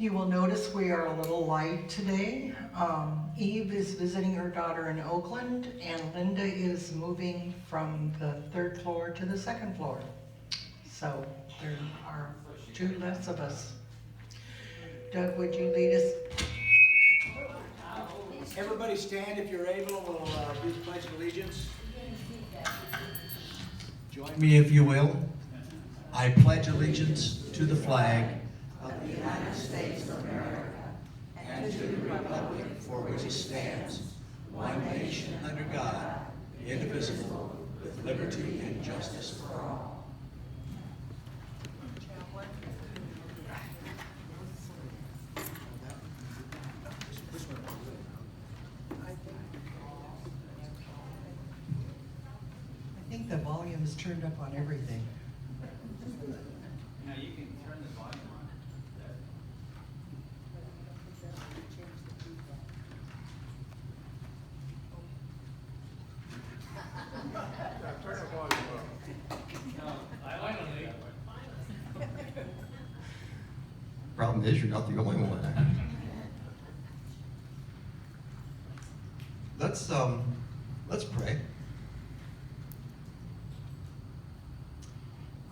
You will notice we are a little light today. Eve is visiting her daughter in Oakland, and Linda is moving from the 3rd floor to the 2nd floor. So there are 2 less of us. Doug, would you lead us? Everybody stand if you're able. We'll do the Pledge of Allegiance. Join me if you will. I pledge allegiance to the flag of the United States of America and to the republic for which it stands, one nation under God, indivisible, with liberty and justice for all. I think the volume is turned up on everything. Now you can turn the volume on. Turn the volume up. No, finally. Problem is, you're not the only one. Let's pray.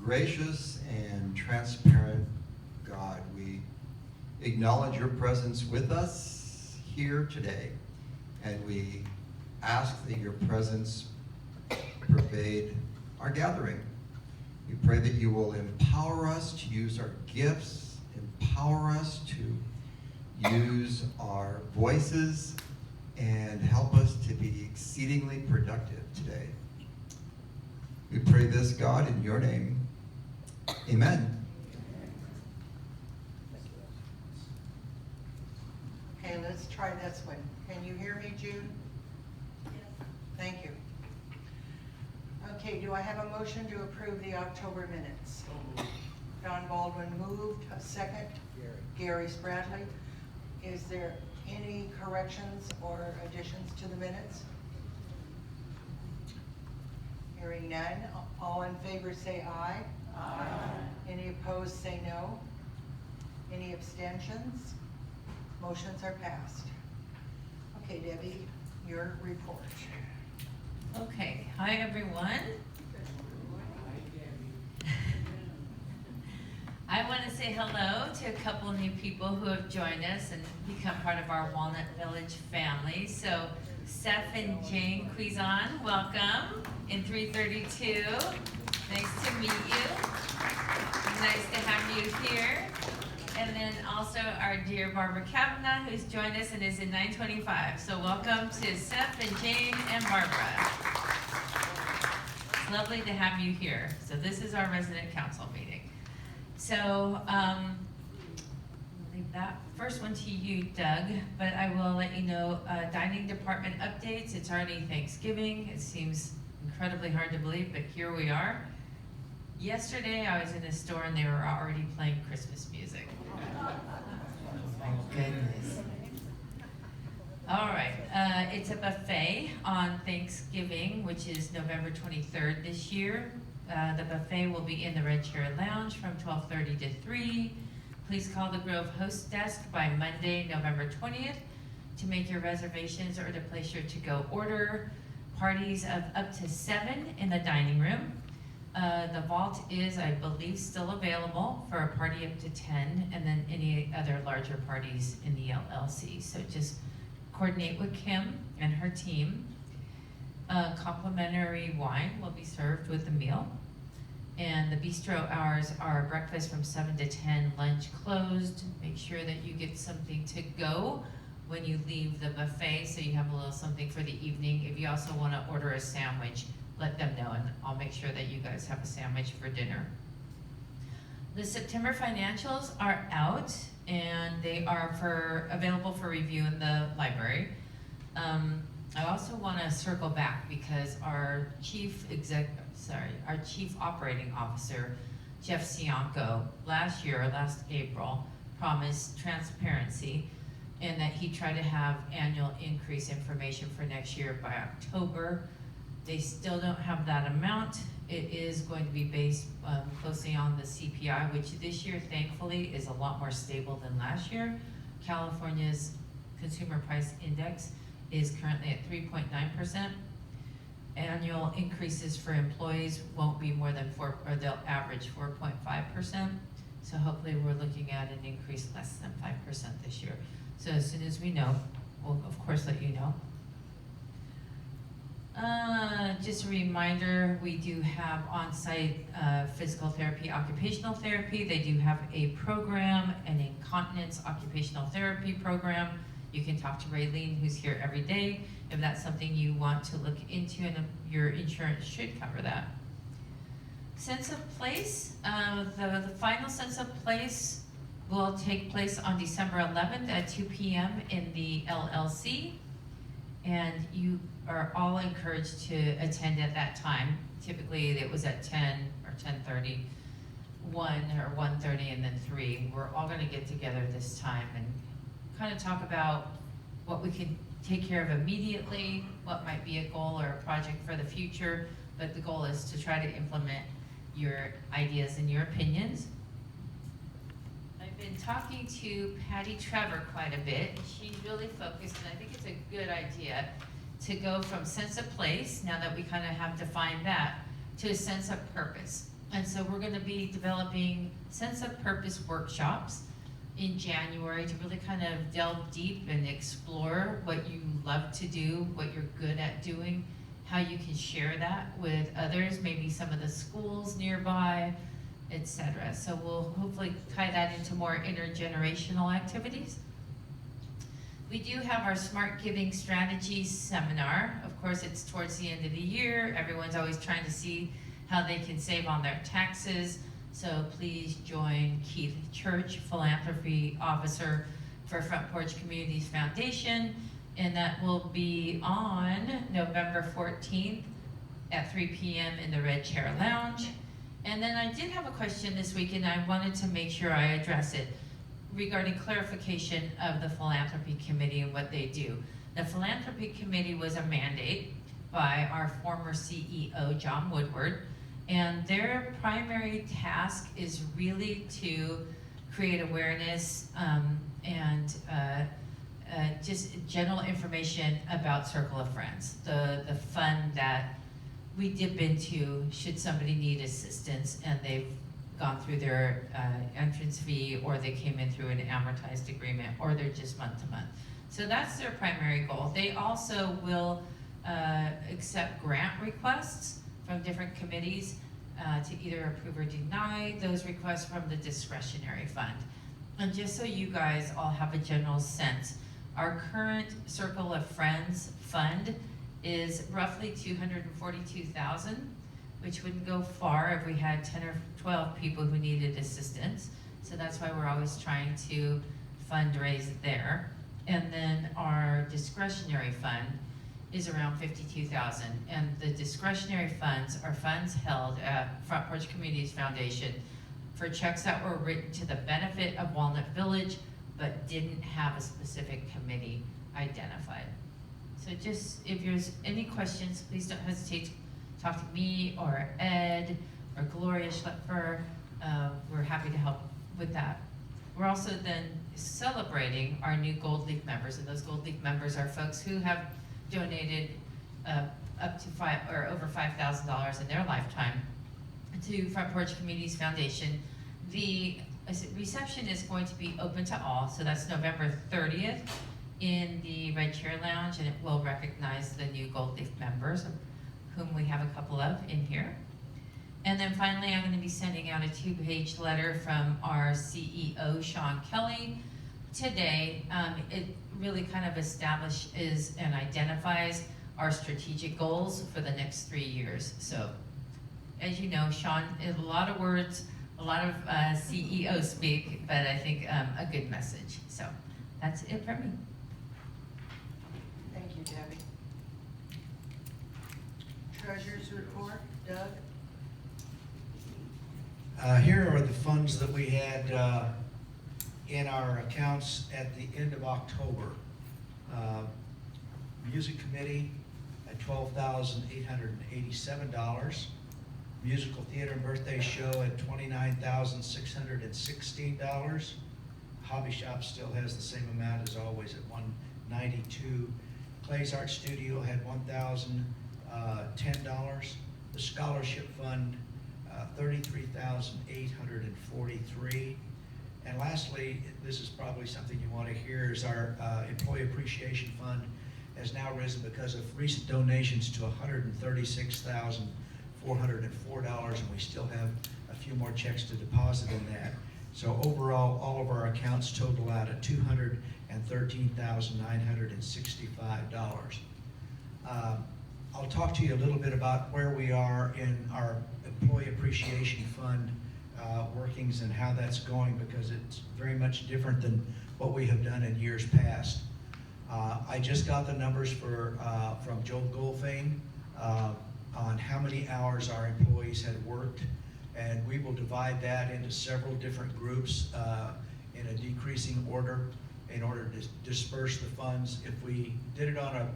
Gracious and transparent God, we acknowledge your presence with us here today, and we ask that your presence pervade our gathering. We pray that you will empower us to use our gifts, empower us to use our voices, and help us to be exceedingly productive today. We pray this, God, in your name. Amen. Okay, let's try this one. Can you hear me, Jude? Yes. Thank you. Okay, do I have a motion to approve the October minutes? Don Baldwin moved, a second. Gary Spradley. Is there any corrections or additions to the minutes? Hearing none, all in favor say aye. Aye. Any opposed say no. Any abstentions? Motions are passed. Okay, Debbie, your report. Okay, hi everyone. I want to say hello to a couple new people who have joined us and become part of our Walnut Village family. So Seth and Jane Cuizon, welcome in 332. Nice to meet you. Nice to have you here. And then also our dear Barbara Kavanaugh, who's joined us and is in 925. So welcome to Seth and Jane and Barbara. It's lovely to have you here. So this is our resident council meeting. So I'll leave that first one to you, Doug, but I will let you know dining department updates. It's already Thanksgiving. It seems incredibly hard to believe, but here we are. Yesterday I was in a store and they were already playing Christmas music. Thank goodness. All right, it's a buffet on Thanksgiving, which is November 23rd this year. The buffet will be in the Red Chair Lounge from 12:30 to 3. Please call the Grove Host Desk by Monday, November 20th to make your reservations or to place your to-go order. Parties of up to 7 in the dining room. The vault is, I believe, still available for a party up to 10, and then any other larger parties in the LLC. So just coordinate with Kim and her team. Complimentary wine will be served with the meal. And the bistro hours are breakfast from 7 to 10, lunch closed. Make sure that you get something to go when you leave the buffet, so you have a little something for the evening. If you also want to order a sandwich, let them know, and I'll make sure that you guys have a sandwich for dinner. The September financials are out, and they are available for review in the library. I also want to circle back because our chief operating officer, Jeff Cianco, last April, promised transparency and that he tried to have annual increase information for next year by October. They still don't have that amount. It is going to be based closely on the CPI, which this year thankfully is a lot more stable than last year. California's Consumer Price Index is currently at 3.9%. Annual increases for employees won't be more than or they'll average 4.5%. So hopefully we're looking at an increase less than 5% this year. So as soon as we know, we'll of course let you know. Just a reminder, we do have on-site physical therapy, occupational therapy. They do have a program, an incontinence occupational therapy program. You can talk to Raylene, who's here every day, if that's something you want to look into, and your insurance should cover that. Sense of Place, the final Sense of Place will take place on December 11th at 2 p.m. in the LLC. And you are all encouraged to attend at that time. Typically it was at 10 or 10:30, 1 or 1:30, and then 3. We're all gonna get together this time and kind of talk about what we can take care of immediately, what might be a goal or a project for the future, but the goal is to try to implement your ideas and your opinions. I've been talking to Patty Trevor quite a bit. She's really focused, and I think it's a good idea to go from sense of place, now that we kind of have defined that, to a sense of purpose. And so we're going to be developing sense of purpose workshops in January to really kind of delve deep and explore what you love to do, what you're good at doing, how you can share that with others, maybe some of the schools nearby, etc. So we'll hopefully tie that into more intergenerational activities. We do have our Smart Giving Strategies seminar. Of course, it's towards the end of the year. Everyone's always trying to see how they can save on their taxes. So please join Keith Church, Philanthropy Officer for Front Porch Communities Foundation. And that will be on November 14th at 3 p.m. in the Red Chair Lounge. And then I did have a question this week, and I wanted to make sure I address it regarding clarification of the Philanthropy Committee and what they do. The Philanthropy Committee was a mandate by our former CEO, John Woodward, and their primary task is really to create awareness and just general information about Circle of Friends, the fund that we dip into should somebody need assistance and they've gone through their entrance fee, or they came in through an amortized agreement, or they're just month to month. So that's their primary goal. They also will accept grant requests from different committees to either approve or deny those requests from the discretionary fund. And just so you guys all have a general sense, our current Circle of Friends fund is roughly $242,000, which wouldn't go far if we had 10 or 12 people who needed assistance. So that's why we're always trying to fundraise there. And then our discretionary fund is around $52,000. And the discretionary funds are funds held at Front Porch Communities Foundation for checks that were written to the benefit of Walnut Village, but didn't have a specific committee identified. So just, if there's any questions, please don't hesitate to talk to me or Ed or Gloria Schlepfer. We're happy to help with that. We're also then celebrating our new Gold Leaf members, and those Gold Leaf members are folks who have donated up to over $5,000 in their lifetime to Front Porch Communities Foundation. The reception is going to be open to all, so that's November 30th in the Red Chair Lounge, and it will recognize the new Gold Leaf members, whom we have a couple of in here. And then finally, I'm going to be sending out a 2-page letter from our CEO, Sean Kelly, today. It really kind of establishes and identifies our strategic goals for the next 3 years. So, as you know, Sean, a lot of words, a lot of CEO speak, but I think a good message. So, that's it for me. Thank you, Debbie. Treasurer's report, Doug? Here are the funds that we had in our accounts at the end of October. Music committee at $12,887. musical theater and birthday show at $29,616. Hobby Shop still has the same amount as always at $192. Clay's Art Studio had $1,010. The Scholarship Fund, $33,843. And lastly, this is probably something you want to hear, is our Employee Appreciation Fund has now risen because of recent donations to $136,404, and we still have a few more checks to deposit in that. So overall, all of our accounts total out at $213,965. I'll talk to you a little bit about where we are in our Employee Appreciation Fund workings and how that's going, because it's very much different than what we have done in years past. I just got the numbers from Joel Goldfein on how many hours our employees had worked, and we will divide that into several different groups in a decreasing order in order to disperse the funds. If we did it on a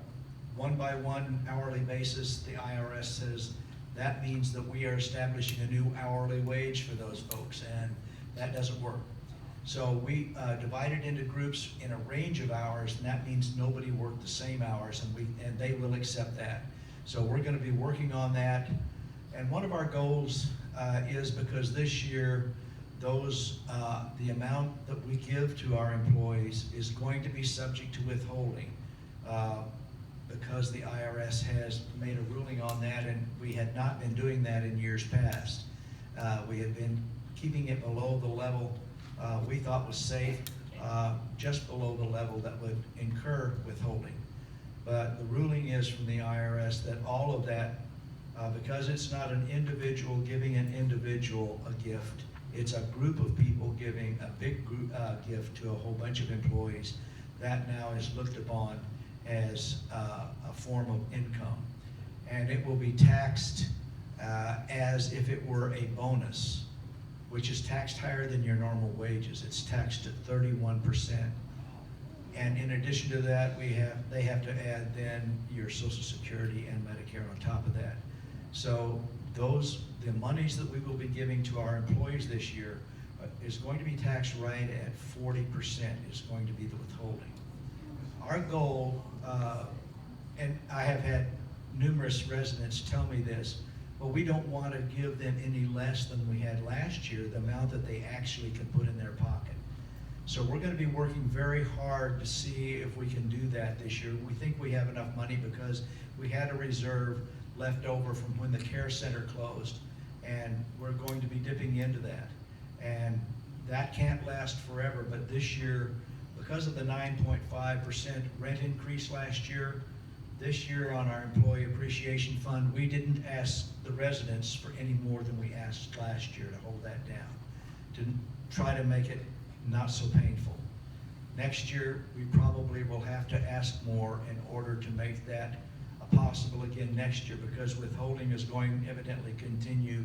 one-by-one hourly basis, the IRS says that means that we are establishing a new hourly wage for those folks, and that doesn't work. So we divided into groups in a range of hours, and that means nobody worked the same hours, and they will accept that. So we're going to be working on that. And one of our goals is, because this year the amount that we give to our employees is going to be subject to withholding, because the IRS has made a ruling on that, and we had not been doing that in years past. We had been keeping it below the level we thought was safe, just below the level that would incur withholding. But the ruling is from the IRS that all of that, because it's not an individual giving an individual a gift, it's a group of people giving a big group gift to a whole bunch of employees, that now is looked upon as a form of income. And it will be taxed as if it were a bonus, which is taxed higher than your normal wages. It's taxed at 31%. And in addition to that, they have to add then your Social Security and Medicare on top of that. So the monies that we will be giving to our employees this year is going to be taxed right at 40% is going to be the withholding. Our goal, and I have had numerous residents tell me this, but we don't want to give them any less than we had last year, the amount that they actually can put in their pocket. So we're going to be working very hard to see if we can do that this year. We think we have enough money because we had a reserve left over from when the care center closed, and we're going to be dipping into that. And that can't last forever, but this year, because of the 9.5% rent increase last year, this year on our Employee Appreciation Fund, we didn't ask the residents for any more than we asked last year to hold that down, to try to make it not so painful. Next year, we probably will have to ask more in order to make that possible again next year, because withholding is going to evidently continue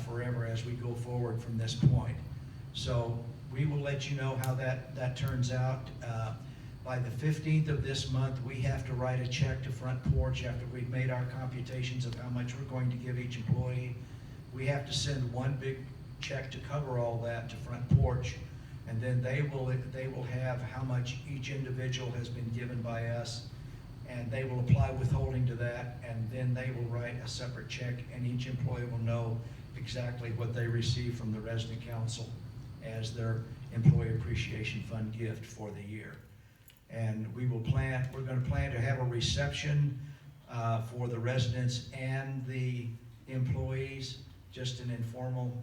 forever as we go forward from this point. So we will let you know how that turns out. By the 15th of this month, we have to write a check to Front Porch after we've made our computations of how much we're going to give each employee. We have to send one big check to cover all that to Front Porch, and then they will have how much each individual has been given by us, and they will apply withholding to that, and then they will write a separate check, and each employee will know exactly what they receive from the resident council as their Employee Appreciation Fund gift for the year. And we're going to plan to have a reception for the residents and the employees, just an informal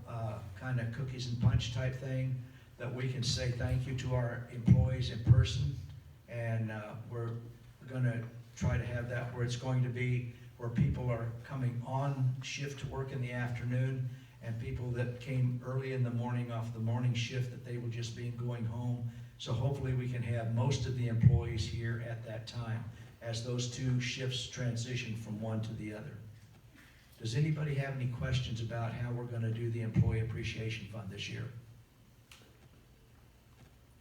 kind of cookies and punch type thing, that we can say thank you to our employees in person. And we're going to try to have that where it's going to be where people are coming on shift to work in the afternoon, and people that came early in the morning off the morning shift, that they will just be going home. So hopefully we can have most of the employees here at that time as those two shifts transition from one to the other. Does anybody have any questions about how we're going to do the Employee Appreciation Fund this year?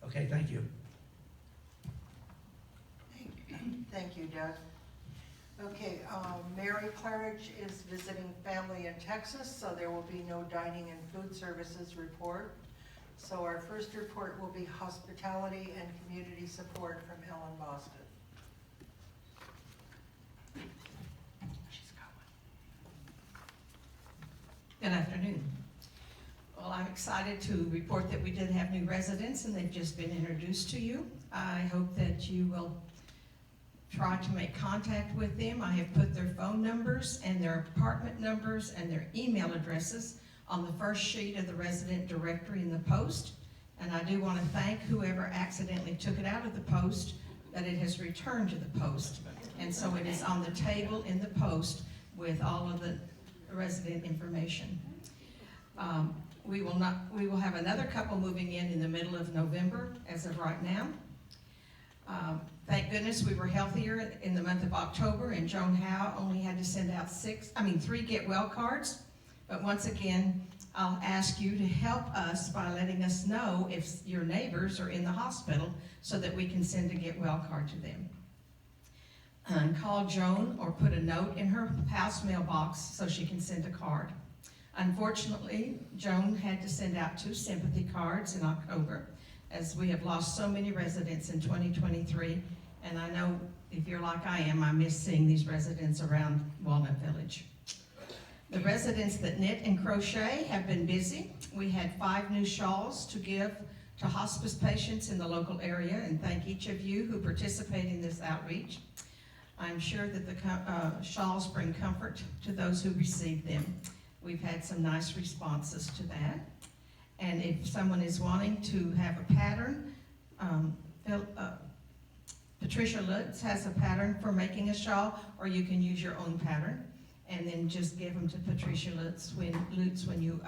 Okay, thank you. Thank you, Doug. Okay, Mary Claridge is visiting family in Texas, so there will be no dining and food services report. So our first report will be hospitality and community support from Ellen Boston. She's going. Good afternoon. Well, I'm excited to report that we did have new residents and they've just been introduced to you. I hope that you will try to make contact with them. I have put their phone numbers and their apartment numbers and their email addresses on the first sheet of the resident directory in the post. And I do want to thank whoever accidentally took it out of the post, that it has returned to the post. And so it is on the table in the post with all of the resident information. We will have another couple moving in the middle of November as of right now. Thank goodness we were healthier in the month of October, and Joan Howe only had to send out 3 get well cards. But once again, I'll ask you to help us by letting us know if your neighbors are in the hospital so that we can send a get well card to them. And call Joan or put a note in her house mailbox so she can send a card. Unfortunately, Joan had to send out 2 sympathy cards in October, as we have lost so many residents in 2023, and I know if you're like I am, I miss seeing these residents around Walnut Village. The residents that knit and crochet have been busy. We had 5 new shawls to give to hospice patients in the local area, and thank each of you who participate in this outreach. I'm sure that the shawls bring comfort to those who receive them. We've had some nice responses to that. And if someone is wanting to have a pattern, Patricia Lutz has a pattern for making a shawl, or you can use your own pattern, and then just give them to Patricia Lutz when you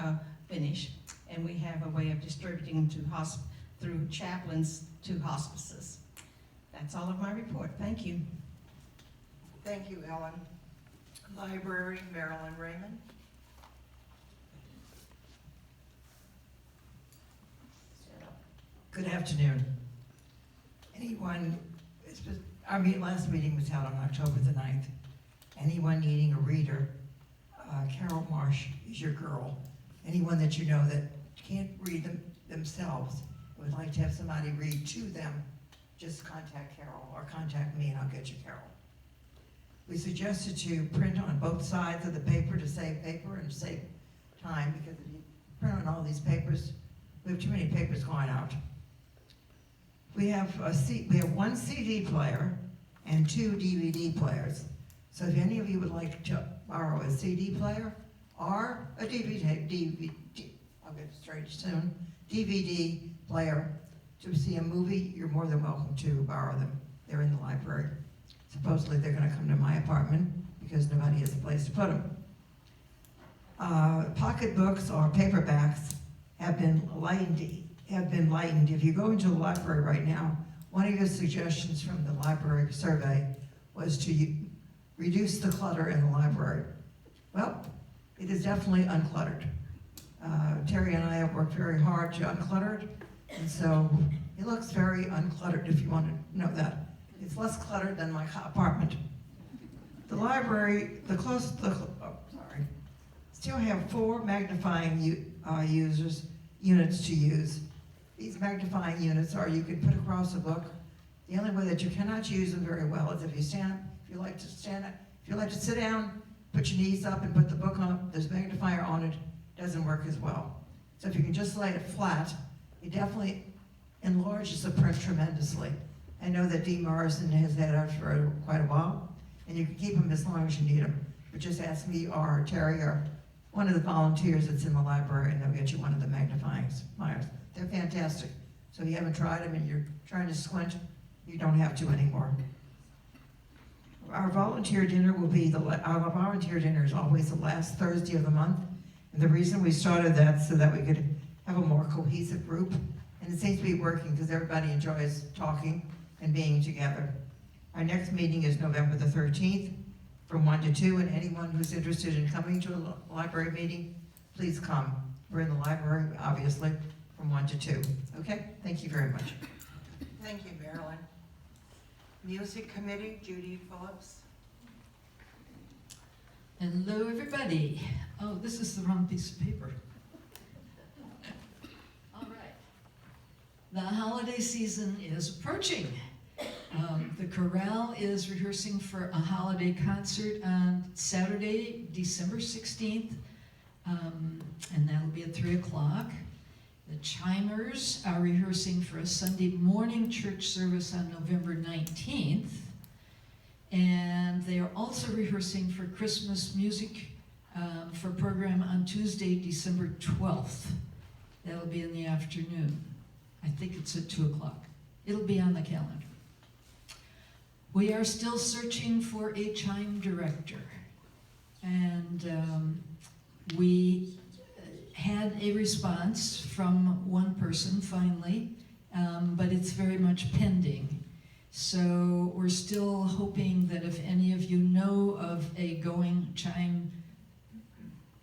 finish. And we have a way of distributing them through chaplains to hospices. That's all of my report. Thank you. Thank you, Ellen. Library, Marilyn Raymond. Good afternoon. Our last meeting was held on October the 9th. Anyone needing a reader, Carol Marsh is your girl. Anyone that you know that can't read them themselves, would like to have somebody read to them, just contact Carol or contact me and I'll get you Carol. We suggested to print on both sides of the paper to save paper and save time, because if you print on all these papers, we have too many papers going out. We have 1 CD player and 2 DVD players. So if any of you would like to borrow a CD player or a DVD, I'll get it straight soon, DVD player to see a movie, you're more than welcome to borrow them. They're in the library. Supposedly they're going to come to my apartment because nobody has a place to put them. Pocketbooks or paperbacks have been lightened. If you go into the library right now, one of your suggestions from the library survey was to reduce the clutter in the library. Well, it is definitely uncluttered. Terry and I have worked very hard to unclutter it, and so it looks very uncluttered if you want to know that. It's less cluttered than my apartment. The library, still have 4 magnifying units to use. These magnifying units are, you can put across a book. The only way that you cannot use them very well is if you like to sit down, put your knees up and put the book on, there's a magnifier on it, doesn't work as well. So if you can just lay it flat, it definitely enlarges the print tremendously. I know that Dee Morrison has had it for quite a while, and you can keep them as long as you need them. But just ask me or Terry or one of the volunteers that's in the library, and they'll get you one of the magnifying mirrors. They're fantastic. So if you haven't tried them and you're trying to squint, you don't have to anymore. Our volunteer dinner our volunteer dinner is always the last Thursday of the month. And the reason we started that so that we could have a more cohesive group. And it seems to be working because everybody enjoys talking and being together. Our next meeting is November the 13th from 1 to 2, and anyone who's interested in coming to a library meeting, please come. We're in the library, obviously, from 1 to 2. Okay? Thank you very much. Thank you, Marilyn. Music Committee, Judy Phillips. Hello, everybody. Oh, this is the wrong piece of paper. All right. The holiday season is approaching. The chorale is rehearsing for a holiday concert on Saturday, December 16th, and that'll be at 3 o'clock. The Chimers are rehearsing for a Sunday morning church service on November 19th. And they are also rehearsing for Christmas music for a program on Tuesday, December 12th. That'll be in the afternoon. I think it's at 2 o'clock. It'll be on the calendar. We are still searching for a chime director. And we had a response from one person finally, but it's very much pending. So we're still hoping that if any of you know of a going chime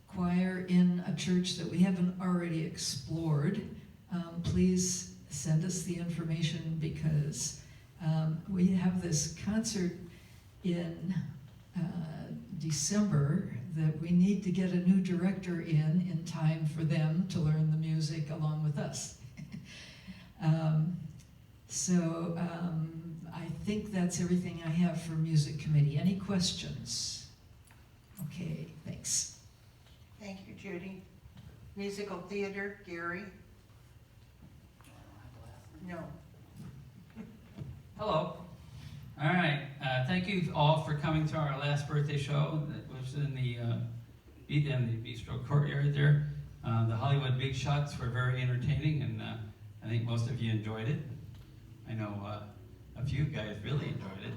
choir in a church that we haven't already explored, please send us the information, because we have this concert in December that we need to get a new director in time for them to learn the music along with us. I think that's everything I have for Music Committee. Any questions? Okay, thanks. Thank you, Judy. Musical Theater, Gary? No. Hello. All right. Thank you all for coming to our last birthday show that was in the Bistro Courtyard there. The Hollywood Big Shots were very entertaining, and I think most of you enjoyed it. I know a few guys really enjoyed it.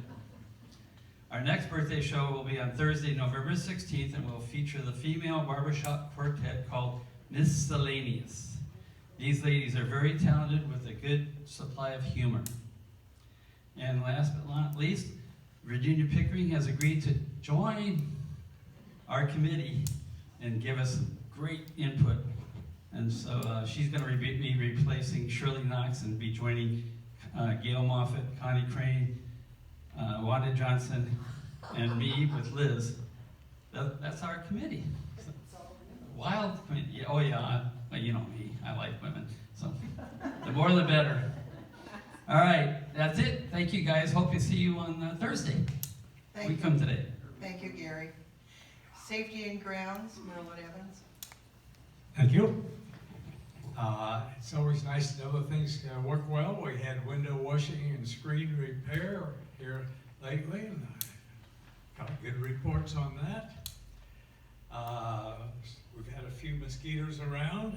Our next birthday show will be on Thursday, November 16th, and will feature the female barbershop quartet called Miscellaneous. These ladies are very talented with a good supply of humor. And last but not least, Virginia Pickering has agreed to join our committee and give us great input. And so she's going to be replacing Shirley Knox and be joining Gail Moffett, Connie Crane, Wanda Johnson, and me with Liz. That's our committee. Wild committee. Oh yeah, well, you know me. I like women. So the more the better. All right, that's it. Thank you guys. Hope to see you on Thursday. Thank We you. come today. Thank you, Gary. Safety and Grounds, Merlin Evans. Thank you. It's always nice to know that things work well. We had window washing and screen repair here lately, and I got good reports on that. We've had a few mosquitoes around.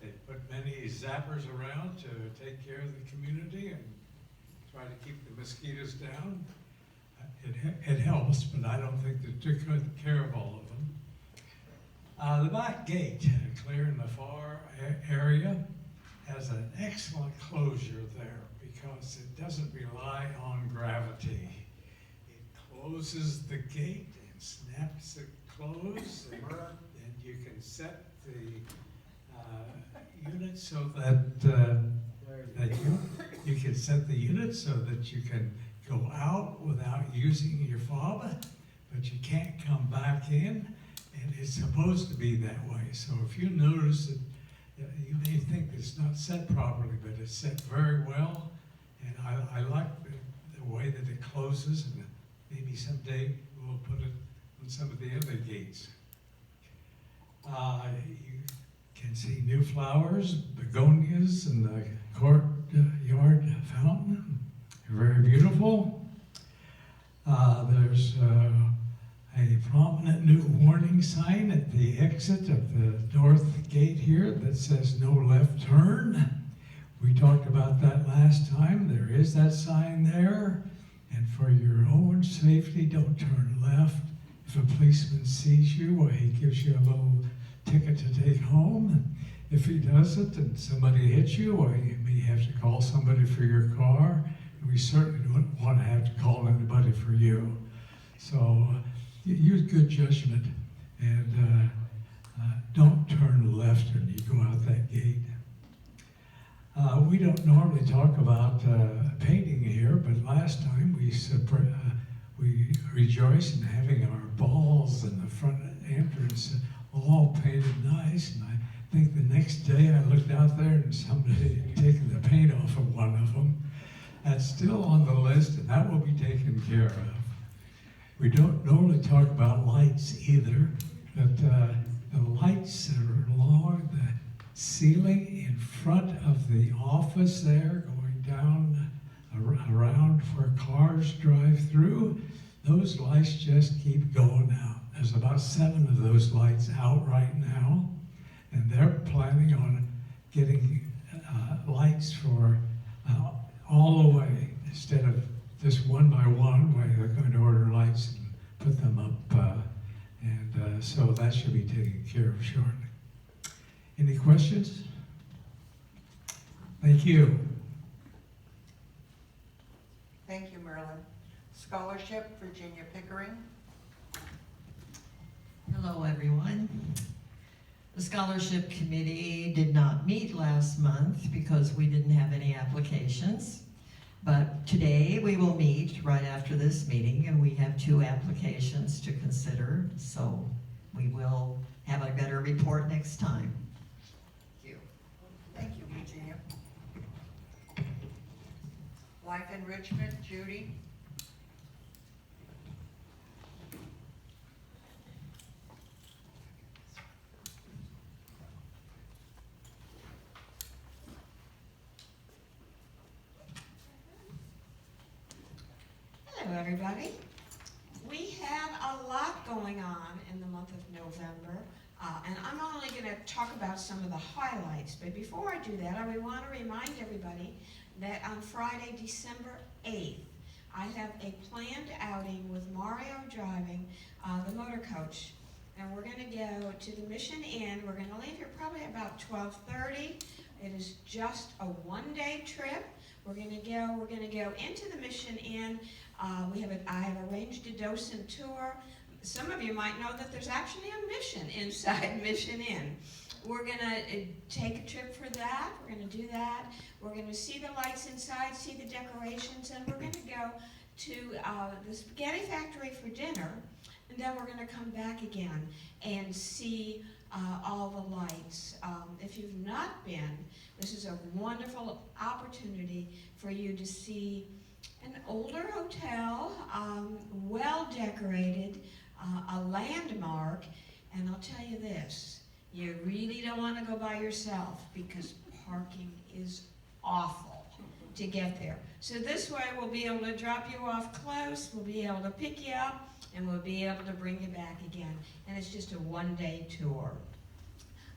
They put many zappers around to take care of the community and try to keep the mosquitoes down. It helps, but I don't think that they're taking care of all of them. The back gate, clear in the far area, has an excellent closure there because it doesn't rely on gravity. It closes the gate and snaps it closed, and you can set the unit so that you can set the unit so that you can go out without using your fob, but you can't come back in, and it's supposed to be that way. So if you notice that you may think it's not set properly, but it's set very well, and I like the way that it closes, and maybe someday we'll put it on some of the other gates. You can see new flowers, begonias, and the courtyard fountain. They're very beautiful. There's a prominent new warning sign at the exit of the north gate here that says no left turn. We talked about that last time. There is that sign there. And for your own safety, don't turn left. If a policeman sees you, well, he gives you a little ticket to take home. If he doesn't and somebody hits you, well, you may have to call somebody for your car. And we certainly don't want to have to call anybody for you. So use good judgment and don't turn left when you go out that gate. We don't normally talk about painting here, but last time we rejoice in having our balls in the front entrance all painted nice. And I think the next day I looked out there and somebody had taken the paint off of one of them. That's still on the list, and that will be taken care of. We don't normally talk about lights either, but the lights that are along the ceiling in front of the office there, going down around where cars drive through, those lights just keep going out. There's about 7 of those lights out right now, and they're planning on getting lights for all the way, instead of just one by one, where they're going to order lights and put them up, so that should be taken care of shortly. Any questions? Thank you. Thank you, Marilyn. Scholarship, Virginia Pickering. Hello, everyone. The scholarship committee did not meet last month because we didn't have any applications. But today we will meet right after this meeting, and we have 2 applications to consider. So we will have a better report next time. Thank you. Thank you, Virginia. Life Enrichment, Judy. Hello, everybody. We have a lot going on in the month of November, and I'm only going to talk about some of the highlights. But before I do that, I want to remind everybody that on Friday, December 8th, I have a planned outing with Mario driving the motor coach. And we're going to go to the Mission Inn. We're going to leave here probably about 12:30. It is just a one-day trip. We're going to go into the Mission Inn. I have arranged a docent tour. Some of you might know that there's actually a mission inside Mission Inn. We're going to take a trip for that. We're going to do that. We're going to see the lights inside, see the decorations, and we're going to go to the Spaghetti Factory for dinner. And then we're going to come back again and see all the lights. If you've not been, this is a wonderful opportunity for you to see an older hotel, well decorated, a landmark, and I'll tell you this, you really don't want to go by yourself because parking is awful to get there. So this way we'll be able to drop you off close, we'll be able to pick you up, and we'll be able to bring you back again. And it's just a one-day tour.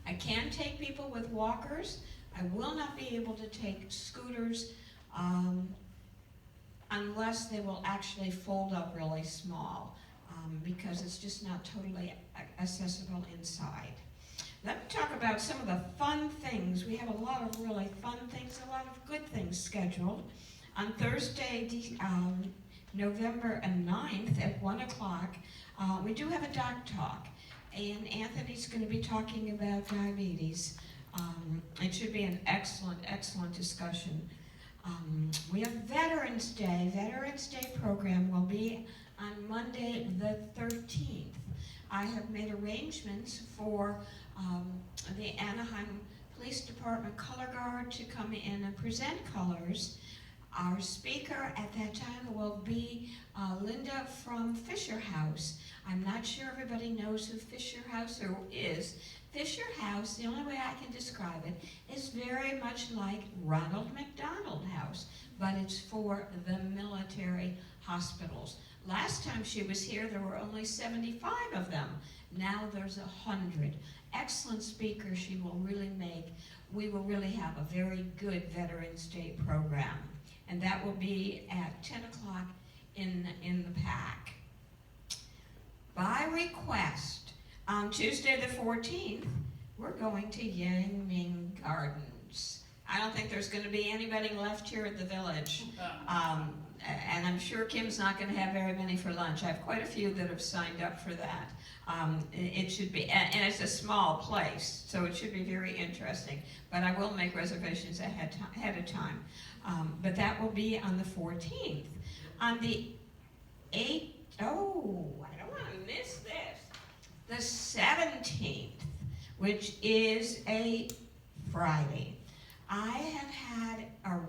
I can take people with walkers. I will not be able to take scooters unless they will actually fold up really small because it's just not totally accessible inside. Let me talk about some of the fun things. We have a lot of really fun things, a lot of good things scheduled. On Thursday, November 9th at 1 o'clock, we do have a doc talk, and Anthony's going to be talking about diabetes. It should be an excellent, excellent discussion. We have Veterans Day. Veterans Day program will be on Monday the 13th. I have made arrangements for the Anaheim Police Department Color Guard to come in and present colors. Our speaker at that time will be Linda from Fisher House. I'm not sure everybody knows who Fisher House is. Fisher House, the only way I can describe it, is very much like Ronald McDonald House, but it's for the military hospitals. Last time she was here, there were only 75 of them. Now there's 100. Excellent speaker she will really make. We will really have a very good Veterans Day program. And that will be at 10 o'clock in the PAC. By request, on Tuesday the 14th, we're going to Yang Ming Gardens. I don't think there's going to be anybody left here at the village. And I'm sure Kim's not going to have very many for lunch. I have quite a few that have signed up for that. It should be, and it's a small place, so it should be very interesting. But I will make reservations ahead of time. But that will be on the 14th. On the I don't want to miss this. The 17th, which is a Friday.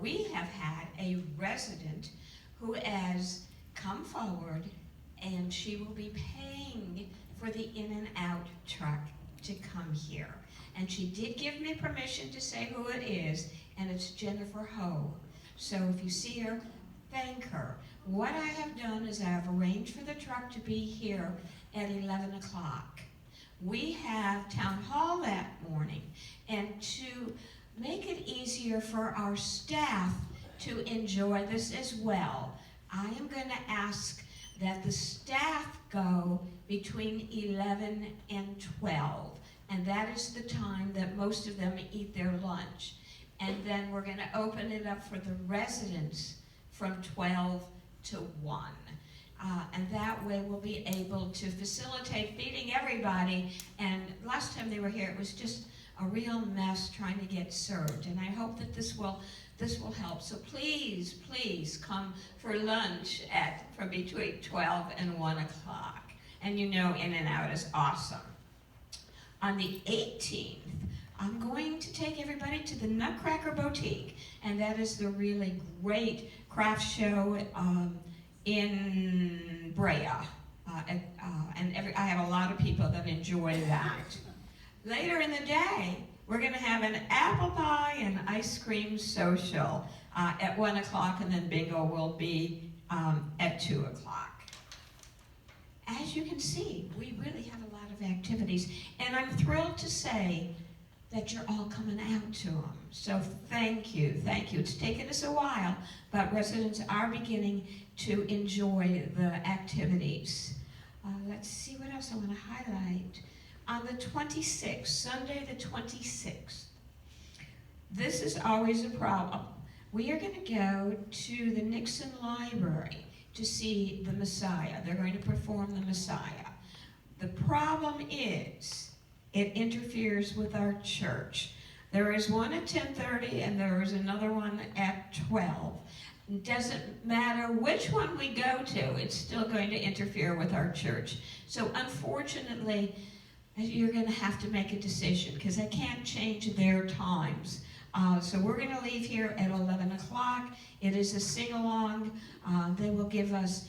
We have had a resident who has come forward, and she will be paying for the in and out truck to come here. And she did give me permission to say who it is, and it's Jennifer Ho. So if you see her, thank her. What I have done is I have arranged for the truck to be here at 11 o'clock. We have town hall that morning, and to make it easier for our staff to enjoy this as well, I am going to ask that the staff go between 11 and 12, and that is the time that most of them eat their lunch. And then we're going to open it up for the residents from 12 to 1. And that way we'll be able to facilitate feeding everybody. And last time they were here, it was just a real mess trying to get served. And I hope that this will help. So please, please come for lunch from between 12 and 1 o'clock. And you know In and Out is awesome. On the 18th, I'm going to take everybody to the Nutcracker Boutique, and that is the really great craft show in Brea. I have a lot of people that enjoy that. Later in the day, we're going to have an apple pie and ice cream social at 1 o'clock, and then bingo will be at 2 o'clock. As you can see, we really have a lot of activities, and I'm thrilled to say that you're all coming out to them. So thank you, thank you. It's taken us a while, but residents are beginning to enjoy the activities. Let's see what else I want to highlight. On the 26th, Sunday the 26th, this is always a problem. We are going to go to the Nixon Library to see the Messiah. They're going to perform the Messiah. The problem is, it interferes with our church. There is one at 10:30 and there is another one at 12. It doesn't matter which one we go to, it's still going to interfere with our church. So unfortunately, you're going to have to make a decision because I can't change their times. So we're going to leave here at 11 o'clock. It is a sing-along. They will give us,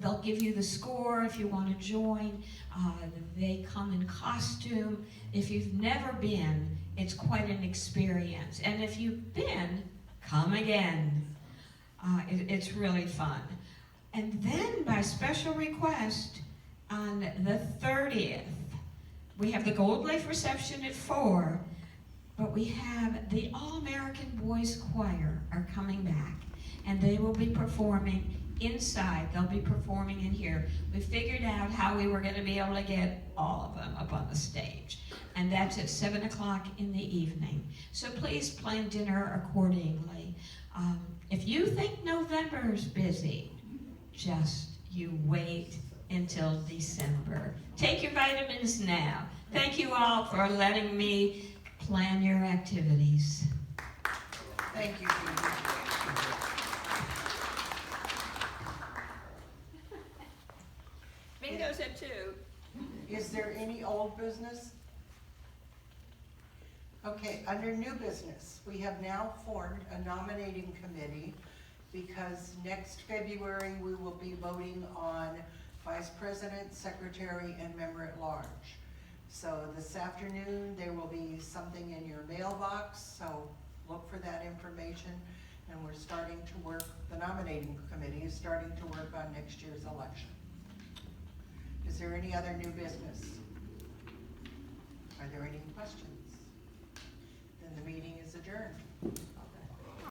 they'll give you the score if you want to join. They come in costume. If you've never been, it's quite an experience. And if you've been, come again. It's really fun. And then by special request, on the 30th, we have the Gold Leaf reception at 4, but we have the All-American Boys Choir are coming back, and they will be performing inside. They'll be performing in here. We figured out how we were going to be able to get all of them up on the stage, and that's at 7 o'clock in the evening. So please plan dinner accordingly. If you think November's busy, just you wait until December. Take your vitamins now. Thank you all for letting me plan your activities. Thank you, Judy. Bingo's at 2. Is there any old business? Okay, under new business, we have now formed a nominating committee because next February we will be voting on vice president, secretary, and member at large. So this afternoon there will be something in your mailbox, so look for that information. And we're starting to work, the nominating committee is starting to work on next year's election. Is there any other new business? Are there any questions? Then the meeting is adjourned.